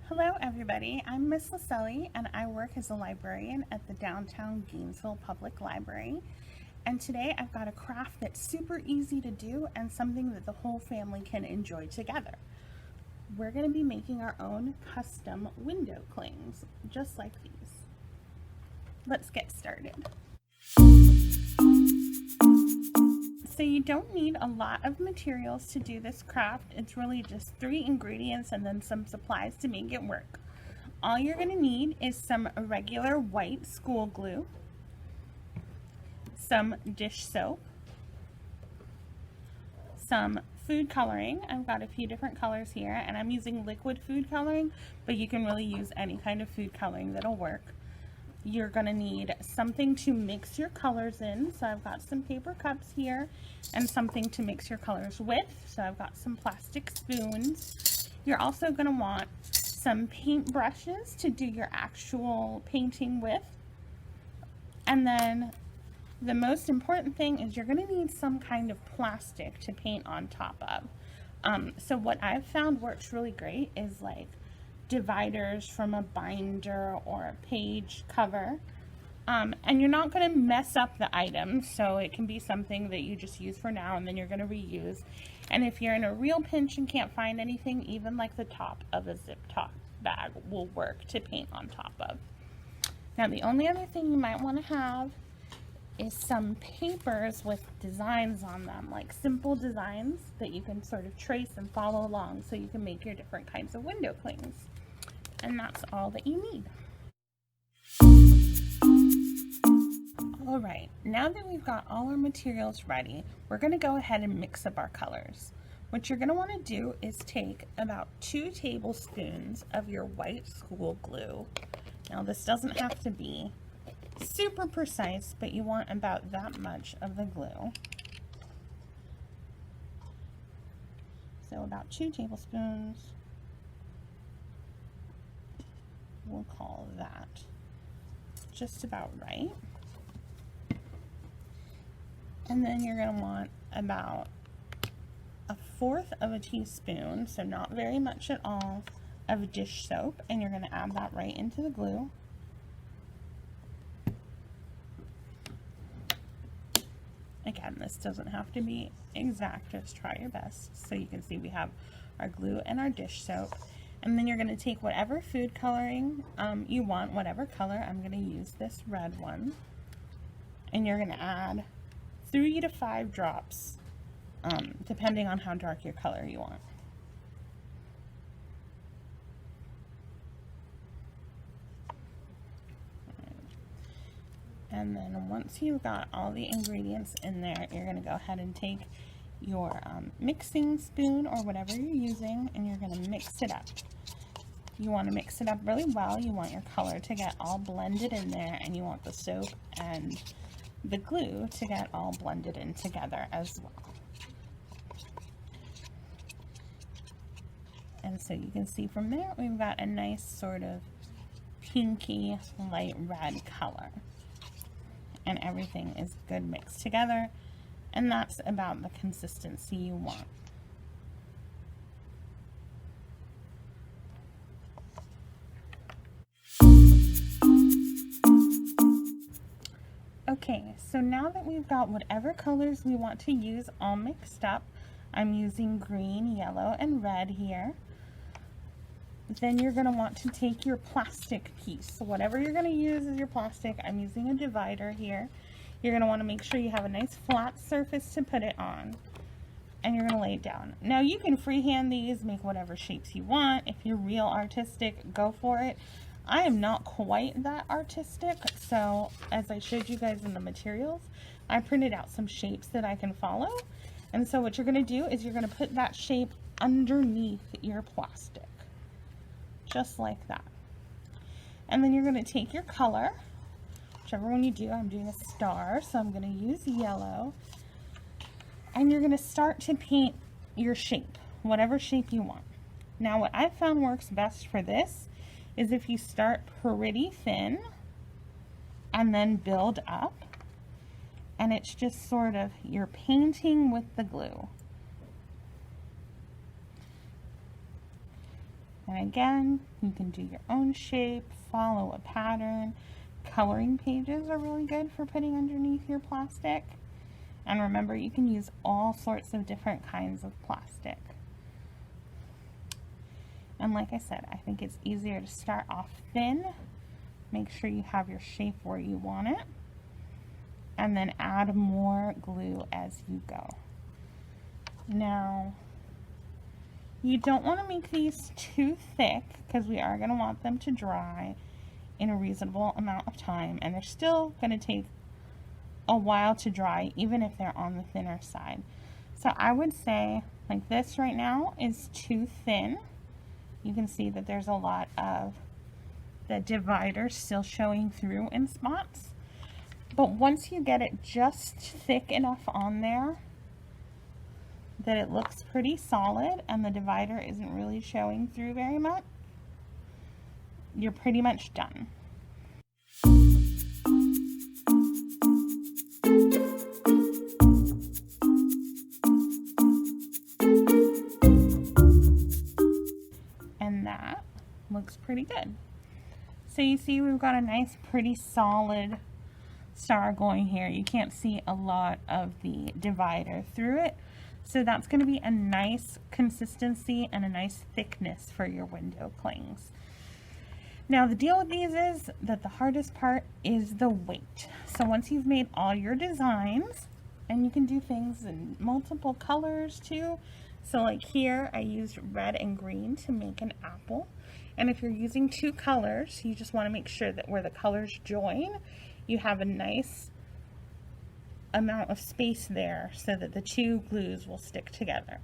Hello everybody, I'm Miss Lisely and I work as a librarian at the downtown Gainesville Public Library. And today I've got a craft that's super easy to do and something that the whole family can enjoy together. We're going to be making our own custom window clings, just like these. Let's get started. So you don't need a lot of materials to do this craft. It's really just 3 ingredients and then some supplies to make it work. All you're going to need is some regular white school glue, some dish soap, some food coloring. I've got a few different colors here and I'm using liquid food coloring, but you can really use any kind of food coloring that'll work. You're going to need something to mix your colors in. So I've got some paper cups here and something to mix your colors with. So I've got some plastic spoons. You're also going to want some paint brushes to do your actual painting with. And then the most important thing is you're going to need some kind of plastic to paint on top of. So what I've found works really great is like dividers from a binder or a page cover, and you're not going to mess up the item, so it can be something that you just use for now and then you're going to reuse. And if you're in a real pinch and can't find anything, even like the top of a zip top bag will work to paint on top of. Now the only other thing you might want to have is some papers with designs on them, like simple designs that you can sort of trace and follow along so you can make your different kinds of window clings. And that's all that you need. All right, now that we've got all our materials ready, we're going to go ahead and mix up our colors. What you're going to want to do is take about 2 tablespoons of your white school glue. Now this doesn't have to be super precise, but you want about that much of the glue. So about 2 tablespoons. We'll call that just about right. And then you're going to want about 1/4 of a teaspoon, so not very much at all, of dish soap, and you're going to add that right into the glue. Again, this doesn't have to be exact, just try your best. So you can see we have our glue and our dish soap. And then you're going to take whatever food coloring you want, whatever color. I'm going to use this red one. And you're going to add 3 to 5 drops, depending on how dark your color you want. And then once you've got all the ingredients in there, you're going to go ahead and take your mixing spoon or whatever you're using, and you're going to mix it up. You want to mix it up really well. You want your color to get all blended in there, and you want the soap and the glue to get all blended in together as well. And so you can see from there, we've got a nice sort of pinky light red color. And everything is good mixed together, and that's about the consistency you want. Okay, so now that we've got whatever colors we want to use all mixed up, I'm using green, yellow, and red here. Then you're going to want to take your plastic piece. So whatever you're going to use as your plastic, I'm using a divider here. You're going to want to make sure you have a nice flat surface to put it on. And you're going to lay it down. Now you can freehand these, make whatever shapes you want. If you're real artistic, go for it. I am not quite that artistic, so as I showed you guys in the materials, I printed out some shapes that I can follow. And so what you're going to do is you're going to put that shape underneath your plastic. Just like that. And then you're going to take your color, whichever one you do. I'm doing a star, so I'm going to use yellow. And you're going to start to paint your shape, whatever shape you want. Now what I've found works best for this is if you start pretty thin and then build up. And it's just sort of, you're painting with the glue. And again, you can do your own shape, follow a pattern. Coloring pages are really good for putting underneath your plastic. And remember, you can use all sorts of different kinds of plastic. And like I said, I think it's easier to start off thin. Make sure you have your shape where you want it. And then add more glue as you go. Now, you don't want to make these too thick because we are going to want them to dry in a reasonable amount of time. And they're still going to take a while to dry, even if they're on the thinner side. So I would say like this right now is too thin. You can see that there's a lot of the divider still showing through in spots. But once you get it just thick enough on there that it looks pretty solid and the divider isn't really showing through very much, you're pretty much done. And that looks pretty good. So you see we've got a nice pretty solid star going here. You can't see a lot of the divider through it. So that's going to be a nice consistency and a nice thickness for your window clings. Now the deal with these is that the hardest part is the weight. So once you've made all your designs, and you can do things in multiple colors too. So like here I used red and green to make an apple. And if you're using two colors, you just want to make sure that where the colors join, you have a nice amount of space there so that the two glues will stick together.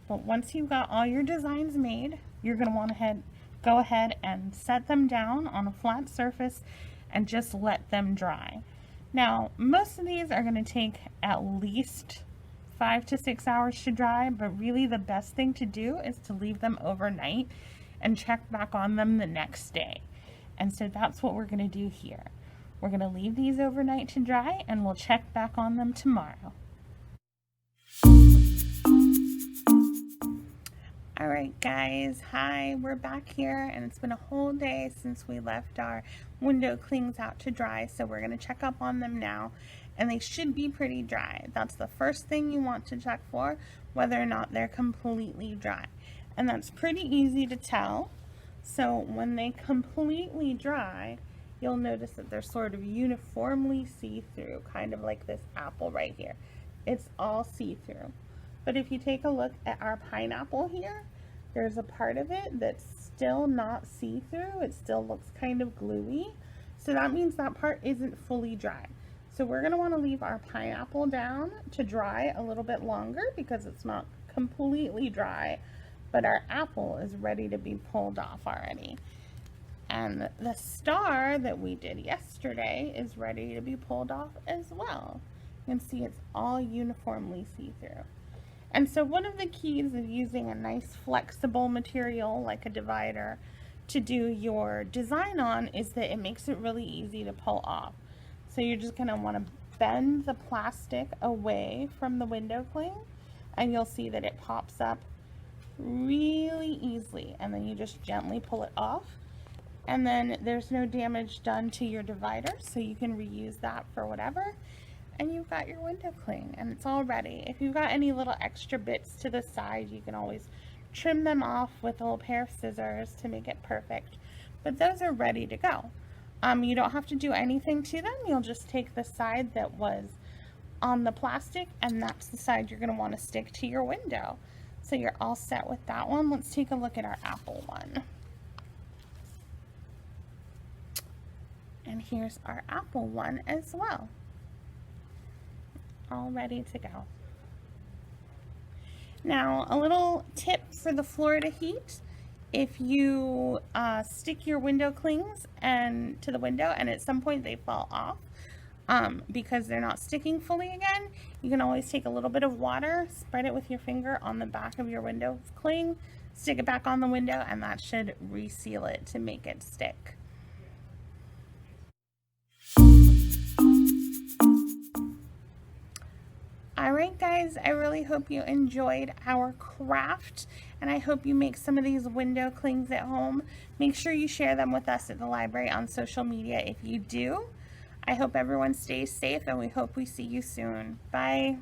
But once you've got all your designs made, you're going to want to go ahead and set them down on a flat surface and just let them dry. Now, most of these are going to take at least 5 to 6 hours to dry, but really the best thing to do is to leave them overnight and check back on them the next day. And so that's what we're going to do here. We're going to leave these overnight to dry and we'll check back on them tomorrow. Alright guys, hi, we're back here and it's been a whole day since we left our window clings out to dry, so we're going to check up on them now, and they should be pretty dry. That's the first thing you want to check for, whether or not they're completely dry. And that's pretty easy to tell. So when they completely dry, you'll notice that they're sort of uniformly see-through, kind of like this apple right here. It's all see-through. But if you take a look at our pineapple here, there's a part of it that's still not see-through. It still looks kind of gluey. So that means that part isn't fully dry. So we're going to want to leave our pineapple down to dry a little bit longer because it's not completely dry, but our apple is ready to be pulled off already. And the star that we did yesterday is ready to be pulled off as well. You can see it's all uniformly see-through. And so one of the keys of using a nice flexible material like a divider to do your design on is that it makes it really easy to pull off. So you're just going to want to bend the plastic away from the window cling, and you'll see that it pops up really easily, and then you just gently pull it off, and then there's no damage done to your divider, so you can reuse that for whatever. And you've got your window cling and it's all ready. If you've got any little extra bits to the side, you can always trim them off with a little pair of scissors to make it perfect. But those are ready to go. You don't have to do anything to them. You'll just take the side that was on the plastic, and that's the side you're going to want to stick to your window. So you're all set with that one. Let's take a look at our apple one. And here's our apple one as well. All ready to go. Now, a little tip for the Florida heat: if you stick your window clings to the window and at some point they fall off because they're not sticking fully again, you can always take a little bit of water, spread it with your finger on the back of your window cling, stick it back on the window, and that should reseal it to make it stick. All right, guys, I really hope you enjoyed our craft, and I hope you make some of these window clings at home. Make sure you share them with us at the library on social media if you do. I hope everyone stays safe, and we hope we see you soon. Bye.